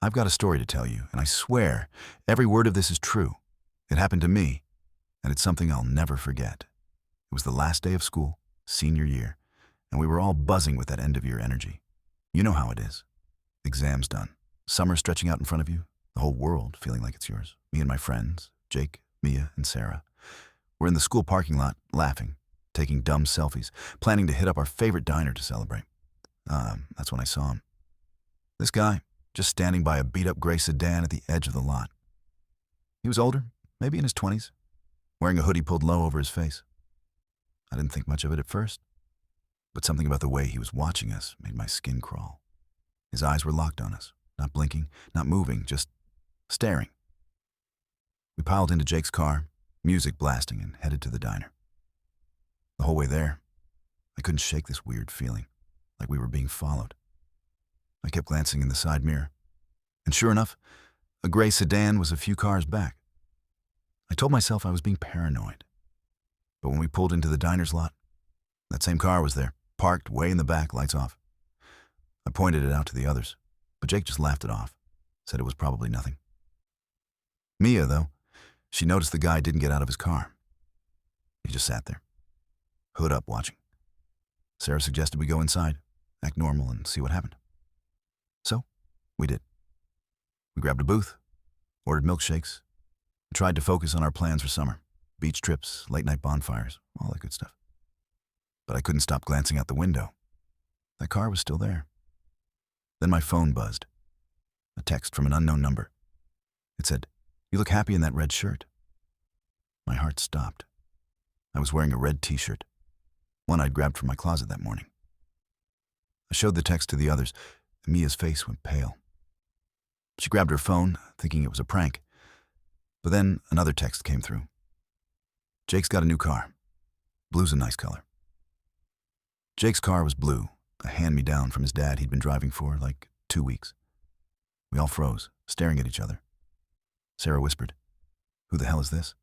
I've got a story to tell you, and I swear every word of this is true. It happened to me, and it's something I'll never forget. It was the last day of school, senior year, and we were all buzzing with that end-of-year energy. You know how it is. Exams done, summer stretching out in front of you, the whole world feeling like it's yours. Me and my friends, Jake, Mia, and Sarah, we're in the school parking lot, laughing, taking dumb selfies, planning to hit up our favorite diner to celebrate. That's when I saw him. This guy, just standing by a beat-up gray sedan at the edge of the lot. He was older, maybe in his 20s, wearing a hoodie pulled low over his face. I didn't think much of it at first, but something about the way he was watching us made my skin crawl. His eyes were locked on us, not blinking, not moving, just staring. We piled into Jake's car, music blasting, and headed to the diner. The whole way there, I couldn't shake this weird feeling, like we were being followed. I kept glancing in the side mirror, and sure enough, a gray sedan was a few cars back. I told myself I was being paranoid, but when we pulled into the diner's lot, that same car was there, parked way in the back, lights off. I pointed it out to the others, but Jake just laughed it off, said it was probably nothing. Mia, though, she noticed the guy didn't get out of his car. He just sat there, hood up, watching. Sarah suggested we go inside, act normal, and see what happened. So, we did. We grabbed a booth, ordered milkshakes, and tried to focus on our plans for summer. Beach trips, late-night bonfires, all that good stuff. But I couldn't stop glancing out the window. That car was still there. Then my phone buzzed. A text from an unknown number. It said, "You look happy in that red shirt." My heart stopped. I was wearing a red t-shirt, one I'd grabbed from my closet that morning. I showed the text to the others, and Mia's face went pale. She grabbed her phone, thinking it was a prank. But then another text came through. "Jake's got a new car. Blue's a nice color." Jake's car was blue, a hand-me-down from his dad he'd been driving for like 2 weeks. We all froze, staring at each other. Sarah whispered, "Who the hell is this?"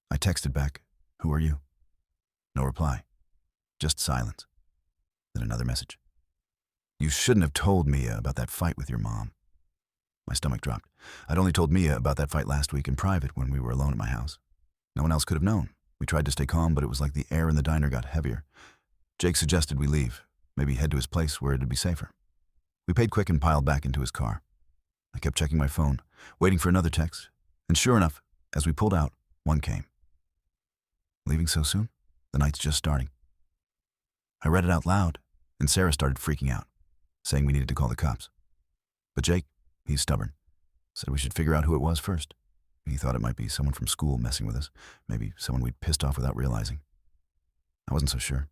I texted back, "Who are you?" No reply, just silence. Then another message. "You shouldn't have told Mia about that fight with your mom." My stomach dropped. I'd only told Mia about that fight last week in private when we were alone at my house. No one else could have known. We tried to stay calm, but it was like the air in the diner got heavier. Jake suggested we leave, maybe head to his place where it'd be safer. We paid quick and piled back into his car. I kept checking my phone, waiting for another text, and sure enough, as we pulled out, one came. "Leaving so soon? The night's just starting." I read it out loud, and Sarah started freaking out, saying we needed to call the cops. But Jake, he's stubborn, said we should figure out who it was first. He thought it might be someone from school messing with us, maybe someone we'd pissed off without realizing. I wasn't so sure.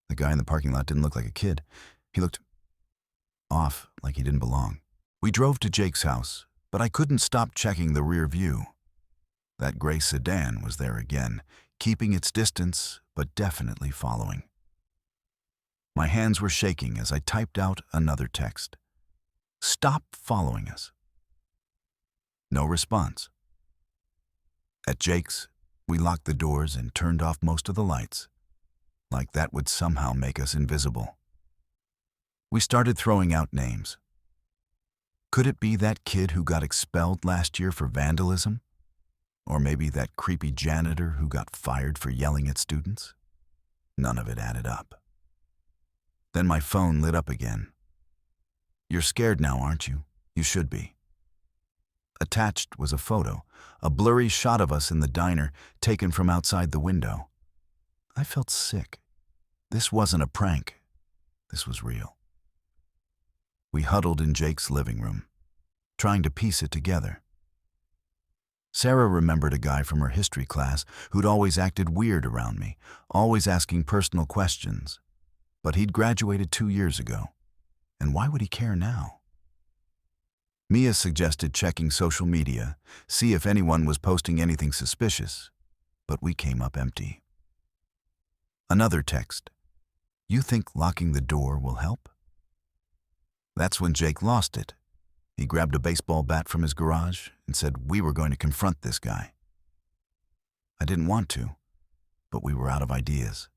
The guy in the parking lot didn't look like a kid. He looked off, like he didn't belong. We drove to Jake's house, but I couldn't stop checking the rear view. That gray sedan was there again, keeping its distance, but definitely following. My hands were shaking as I typed out another text. "Stop following us." No response. At Jake's, we locked the doors and turned off most of the lights, like that would somehow make us invisible. We started throwing out names. Could it be that kid who got expelled last year for vandalism? Or maybe that creepy janitor who got fired for yelling at students? None of it added up. Then my phone lit up again. "You're scared now, aren't you? You should be." Attached was a photo, a blurry shot of us in the diner taken from outside the window. I felt sick. This wasn't a prank. This was real. We huddled in Jake's living room, trying to piece it together. Sarah remembered a guy from her history class who'd always acted weird around me, always asking personal questions. But he'd graduated 2 years ago, and why would he care now? Mia suggested checking social media, see if anyone was posting anything suspicious, but we came up empty. Another text. "You think locking the door will help?" That's when Jake lost it. He grabbed a baseball bat from his garage and said we were going to confront this guy. I didn't want to, but we were out of ideas,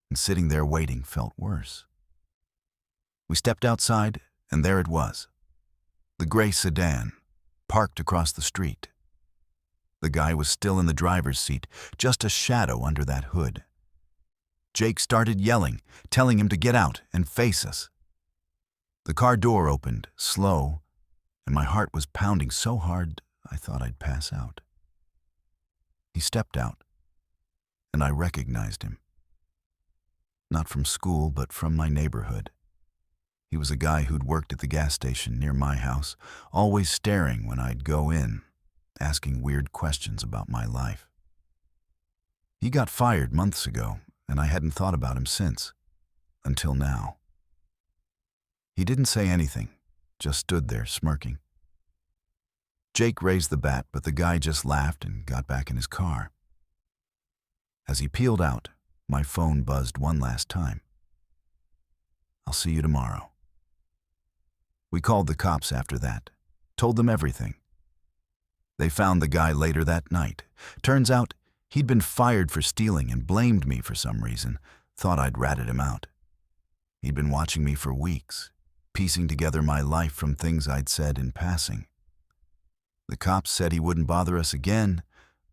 and sitting there waiting felt worse. We stepped outside, and there it was. The gray sedan, parked across the street. The guy was still in the driver's seat, just a shadow under that hood. Jake started yelling, telling him to get out and face us. The car door opened, slow, and my heart was pounding so hard I thought I'd pass out. He stepped out, and I recognized him. Not from school, but from my neighborhood. He was a guy who'd worked at the gas station near my house, always staring when I'd go in, asking weird questions about my life. He got fired months ago, and I hadn't thought about him since, until now. He didn't say anything, just stood there smirking. Jake raised the bat, but the guy just laughed and got back in his car. As he peeled out, my phone buzzed one last time. "I'll see you tomorrow." We called the cops after that, told them everything. They found the guy later that night. Turns out he'd been fired for stealing and blamed me for some reason, thought I'd ratted him out. He'd been watching me for weeks, piecing together my life from things I'd said in passing. The cops said he wouldn't bother us again,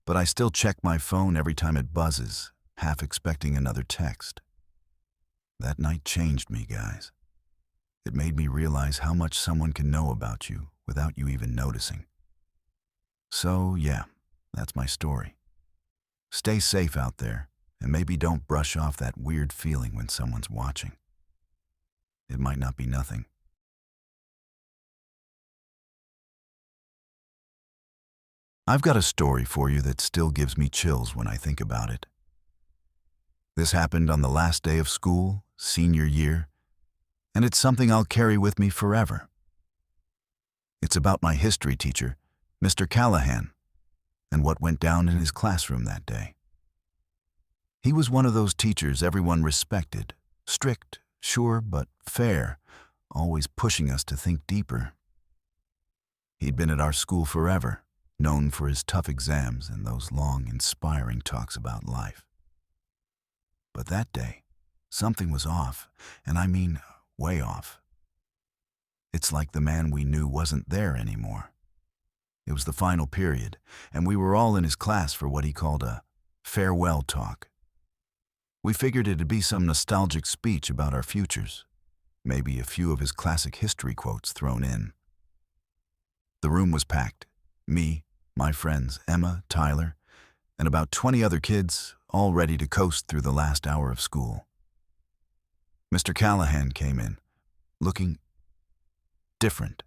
but I still check my phone every time it buzzes, half expecting another text. That night changed me, guys. It made me realize how much someone can know about you without you even noticing. So, yeah, that's my story. Stay safe out there, and maybe don't brush off that weird feeling when someone's watching. It might not be nothing. I've got a story for you that still gives me chills when I think about it. This happened on the last day of school, senior year, and it's something I'll carry with me forever. It's about my history teacher, Mr. Callahan, and what went down in his classroom that day. He was one of those teachers everyone respected, strict, sure, but fair, always pushing us to think deeper. He'd been at our school forever, known for his tough exams and those long, inspiring talks about life. But that day, something was off, and I mean way off. It's like the man we knew wasn't there anymore. It was the final period, and we were all in his class for what he called a farewell talk. We figured it'd be some nostalgic speech about our futures, maybe a few of his classic history quotes thrown in. The room was packed. Me, my friends, Emma, Tyler, and about 20 other kids, all ready to coast through the last hour of school. Mr. Callahan came in, looking different.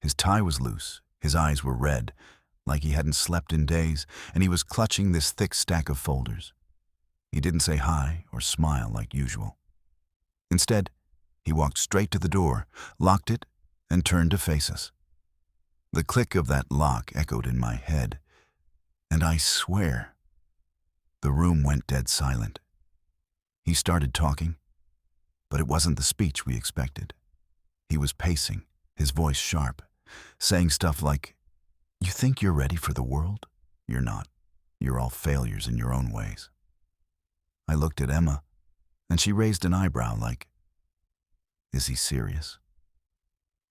His tie was loose, his eyes were red, like he hadn't slept in days, and he was clutching this thick stack of folders. He didn't say hi or smile like usual. Instead, he walked straight to the door, locked it, and turned to face us. The click of that lock echoed in my head, and I swear, the room went dead silent. He started talking, but it wasn't the speech we expected. He was pacing, his voice sharp, saying stuff like, "You think you're ready for the world? You're not. You're all failures in your own ways." I looked at Emma, and she raised an eyebrow like, "Is he serious?"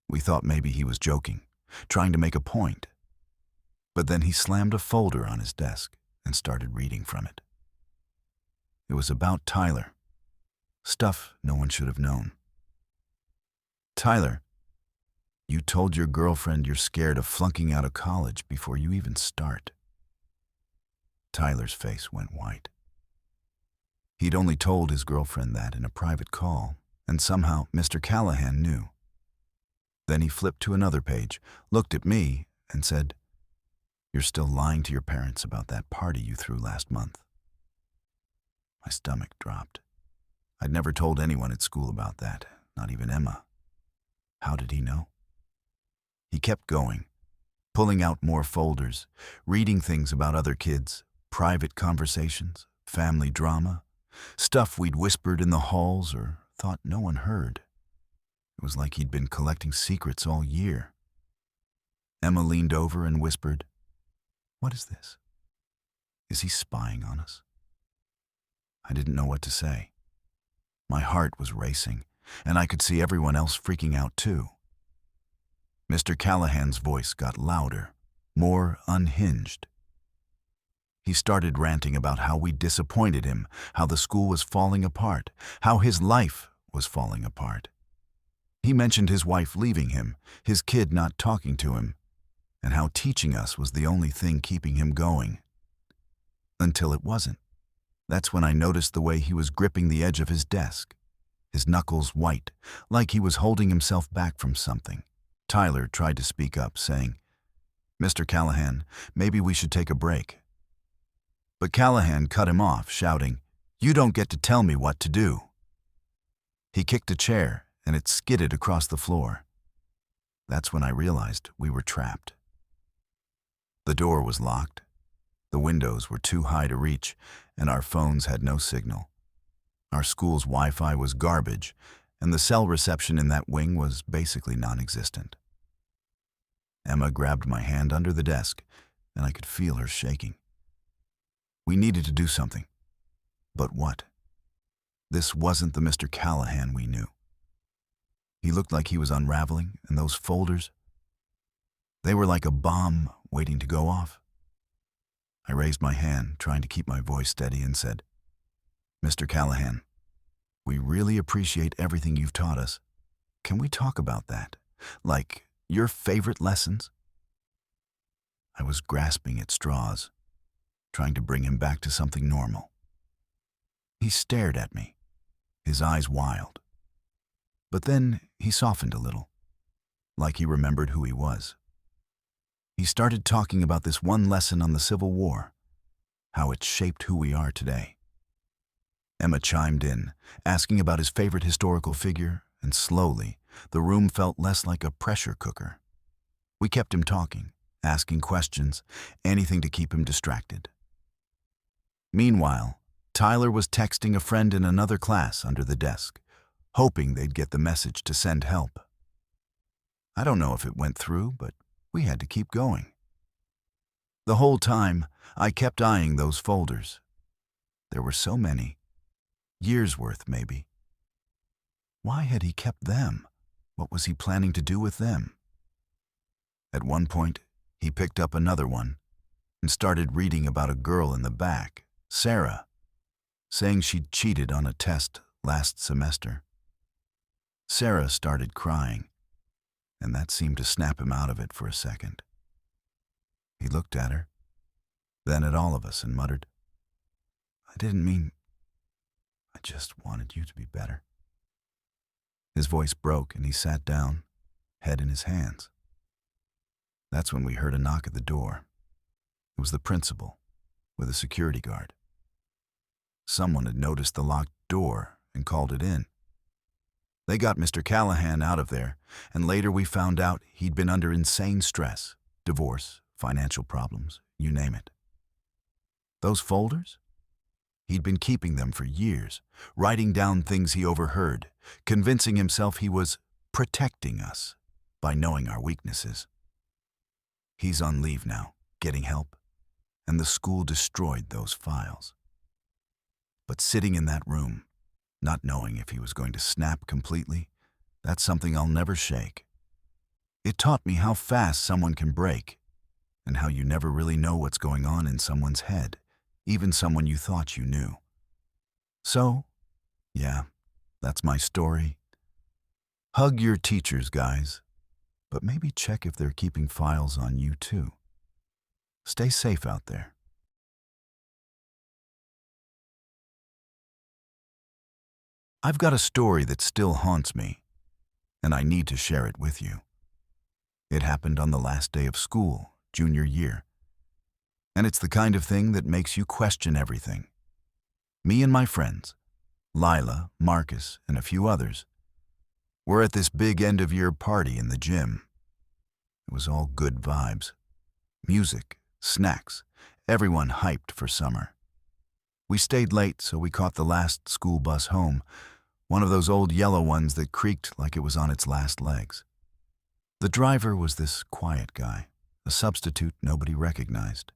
We thought maybe he was joking, trying to make a point. But then he slammed a folder on his desk and started reading from it. It was about Tyler. Stuff no one should have known. "Tyler, you told your girlfriend you're scared of flunking out of college before you even start." Tyler's face went white. He'd only told his girlfriend that in a private call, and somehow Mr. Callahan knew. Then he flipped to another page, looked at me, and said, "You're still lying to your parents about that party you threw last month." My stomach dropped. I'd never told anyone at school about that, not even Emma. How did he know? He kept going, pulling out more folders, reading things about other kids, private conversations, family drama, stuff we'd whispered in the halls or thought no one heard. It was like he'd been collecting secrets all year. Emma leaned over and whispered, "What is this? Is he spying on us?" I didn't know what to say. My heart was racing, and I could see everyone else freaking out too. Mr. Callahan's voice got louder, more unhinged. He started ranting about how we disappointed him, how the school was falling apart, how his life was falling apart. He mentioned his wife leaving him, his kid not talking to him, and how teaching us was the only thing keeping him going. Until it wasn't. That's when I noticed the way he was gripping the edge of his desk, his knuckles white, like he was holding himself back from something. Tyler tried to speak up, saying, "Mr. Callahan, maybe we should take a break." But Callahan cut him off, shouting, "You don't get to tell me what to do." He kicked a chair, and it skidded across the floor. That's when I realized we were trapped. The door was locked, the windows were too high to reach, and our phones had no signal. Our school's Wi-Fi was garbage, and the cell reception in that wing was basically non-existent. Emma grabbed my hand under the desk, and I could feel her shaking. We needed to do something. But what? This wasn't the Mr. Callahan we knew. He looked like he was unraveling, and those folders, they were like a bomb waiting to go off. I raised my hand, trying to keep my voice steady, and said, "Mr. Callahan, we really appreciate everything you've taught us. Can we talk about that? Like your favorite lessons?" I was grasping at straws, trying to bring him back to something normal. He stared at me, his eyes wild. But then he softened a little, like he remembered who he was. He started talking about this one lesson on the Civil War, how it shaped who we are today. Emma chimed in, asking about his favorite historical figure, and slowly, the room felt less like a pressure cooker. We kept him talking, asking questions, anything to keep him distracted. Meanwhile, Tyler was texting a friend in another class under the desk, hoping they'd get the message to send help. I don't know if it went through, but we had to keep going. The whole time, I kept eyeing those folders. There were so many. Years worth, maybe. Why had he kept them? What was he planning to do with them? At one point, he picked up another one and started reading about a girl in the back, Sarah, saying she'd cheated on a test last semester. Sarah started crying, and that seemed to snap him out of it for a second. He looked at her, then at all of us, and muttered, "I didn't mean, I just wanted you to be better." His voice broke, and he sat down, head in his hands. That's when we heard a knock at the door. It was the principal, with a security guard. Someone had noticed the locked door and called it in. They got Mr. Callahan out of there, and later we found out he'd been under insane stress, divorce, financial problems, you name it. Those folders? He'd been keeping them for years, writing down things he overheard, convincing himself he was protecting us by knowing our weaknesses. He's on leave now, getting help, and the school destroyed those files. But sitting in that room, not knowing if he was going to snap completely, that's something I'll never shake. It taught me how fast someone can break, and how you never really know what's going on in someone's head, even someone you thought you knew. So, yeah, that's my story. Hug your teachers, guys, but maybe check if they're keeping files on you too. Stay safe out there. I've got a story that still haunts me, and I need to share it with you. It happened on the last day of school, junior year. And it's the kind of thing that makes you question everything. Me and my friends, Lila, Marcus, and a few others, were at this big end-of-year party in the gym. It was all good vibes. Music, snacks, everyone hyped for summer. We stayed late, so we caught the last school bus home, one of those old yellow ones that creaked like it was on its last legs. The driver was this quiet guy, a substitute nobody recognized.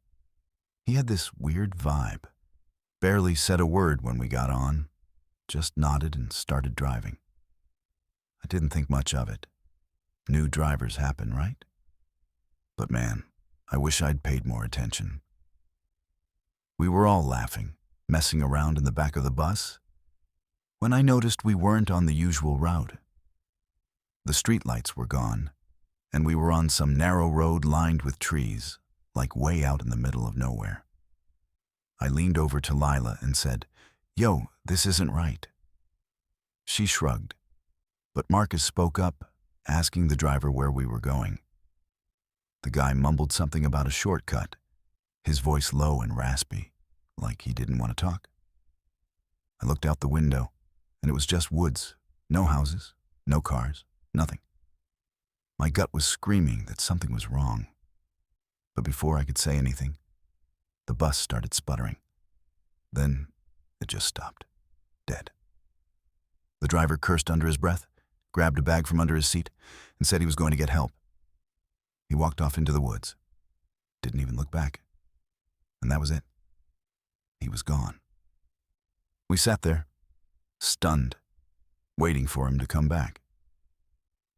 He had this weird vibe, barely said a word when we got on, just nodded and started driving. I didn't think much of it. New drivers happen, right? But man, I wish I'd paid more attention. We were all laughing, messing around in the back of the bus, when I noticed we weren't on the usual route. The streetlights were gone, and we were on some narrow road lined with trees, like way out in the middle of nowhere. I leaned over to Lila and said, "Yo, this isn't right." She shrugged, but Marcus spoke up, asking the driver where we were going. The guy mumbled something about a shortcut, his voice low and raspy, like he didn't want to talk. I looked out the window, and it was just woods, no houses, no cars, nothing. My gut was screaming that something was wrong. But before I could say anything, the bus started sputtering. Then it just stopped, dead. The driver cursed under his breath, grabbed a bag from under his seat, and said he was going to get help. He walked off into the woods, didn't even look back. And that was it. He was gone. We sat there, stunned, waiting for him to come back.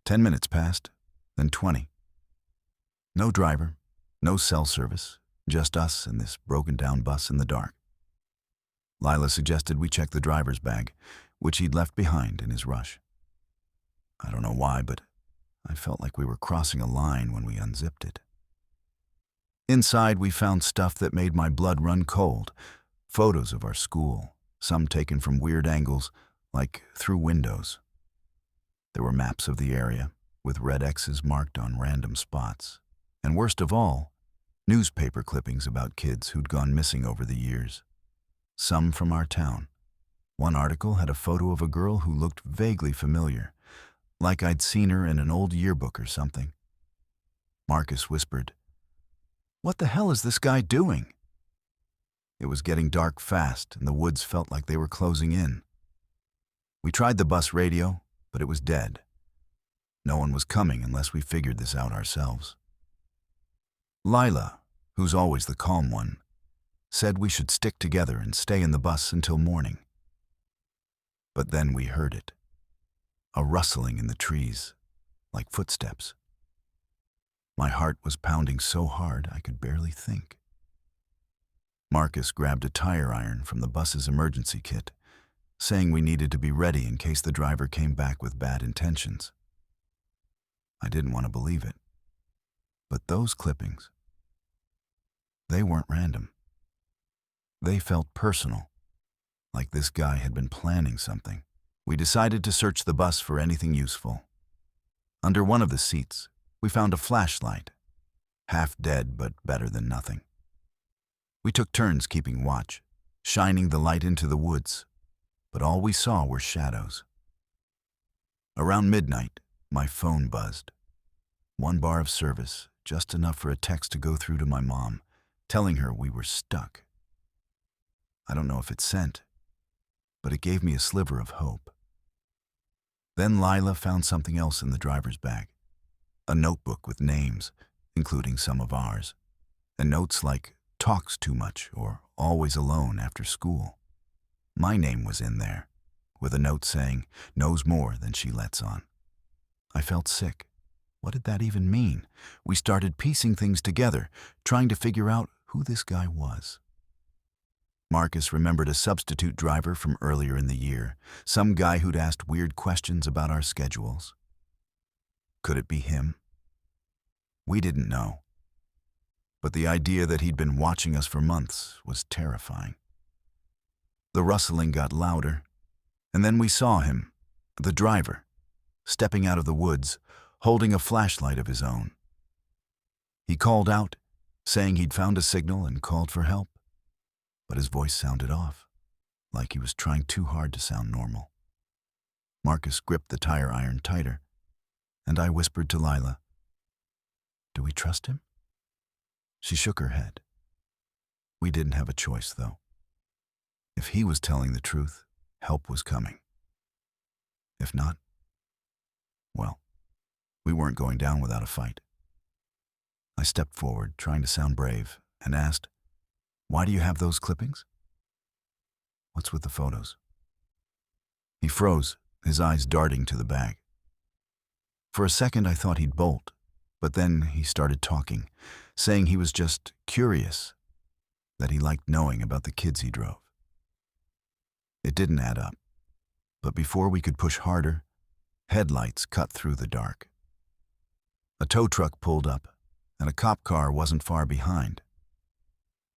10 minutes passed, then 20. No driver, no cell service, just us and this broken-down bus in the dark. Lila suggested we check the driver's bag, which he'd left behind in his rush. I don't know why, but I felt like we were crossing a line when we unzipped it. Inside, we found stuff that made my blood run cold. Photos of our school, some taken from weird angles, like through windows. There were maps of the area, with red X's marked on random spots. And worst of all, newspaper clippings about kids who'd gone missing over the years. Some from our town. One article had a photo of a girl who looked vaguely familiar, like I'd seen her in an old yearbook or something. Marcus whispered, "What the hell is this guy doing?" It was getting dark fast, and the woods felt like they were closing in. We tried the bus radio, but it was dead. No one was coming unless we figured this out ourselves. Lila, who's always the calm one, said we should stick together and stay in the bus until morning. But then we heard it. A rustling in the trees, like footsteps. My heart was pounding so hard I could barely think. Marcus grabbed a tire iron from the bus's emergency kit, saying we needed to be ready in case the driver came back with bad intentions. I didn't want to believe it. But those clippings, they weren't random. They felt personal, like this guy had been planning something. We decided to search the bus for anything useful. Under one of the seats, we found a flashlight, half dead but better than nothing. We took turns keeping watch, shining the light into the woods, but all we saw were shadows. Around midnight, my phone buzzed. 1 bar of service, just enough for a text to go through to my mom, telling her we were stuck. I don't know if it sent, but it gave me a sliver of hope. Then Lila found something else in the driver's bag, a notebook with names, including some of ours, and notes like "talks too much" or "always alone after school." My name was in there, with a note saying "knows more than she lets on." I felt sick. What did that even mean? We started piecing things together, trying to figure out who this guy was. Marcus remembered a substitute driver from earlier in the year, some guy who'd asked weird questions about our schedules. Could it be him? We didn't know. But the idea that he'd been watching us for months was terrifying. The rustling got louder, and then we saw him, the driver, stepping out of the woods, holding a flashlight of his own. He called out, saying he'd found a signal and called for help, but his voice sounded off, like he was trying too hard to sound normal. Marcus gripped the tire iron tighter, and I whispered to Lila, "Do we trust him?" She shook her head. We didn't have a choice, though. If he was telling the truth, help was coming. If not, well, we weren't going down without a fight. I stepped forward, trying to sound brave, and asked, "Why do you have those clippings?" "What's with the photos?" He froze, his eyes darting to the bag. For a second, I thought he'd bolt, but then he started talking, saying he was just curious, that he liked knowing about the kids he drove. It didn't add up, but before we could push harder, headlights cut through the dark. A tow truck pulled up, and a cop car wasn't far behind.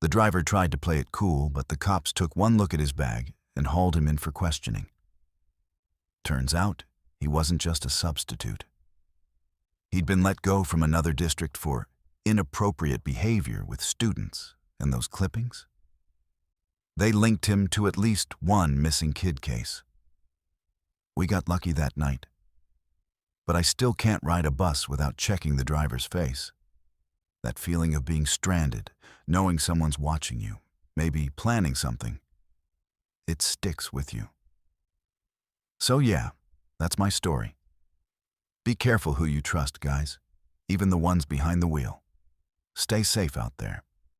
The driver tried to play it cool, but the cops took one look at his bag and hauled him in for questioning. Turns out, he wasn't just a substitute. He'd been let go from another district for inappropriate behavior with students, and those clippings? They linked him to at least one missing kid case. We got lucky that night. But I still can't ride a bus without checking the driver's face. That feeling of being stranded, knowing someone's watching you, maybe planning something, it sticks with you. So yeah, that's my story. Be careful who you trust, guys, even the ones behind the wheel. Stay safe out there.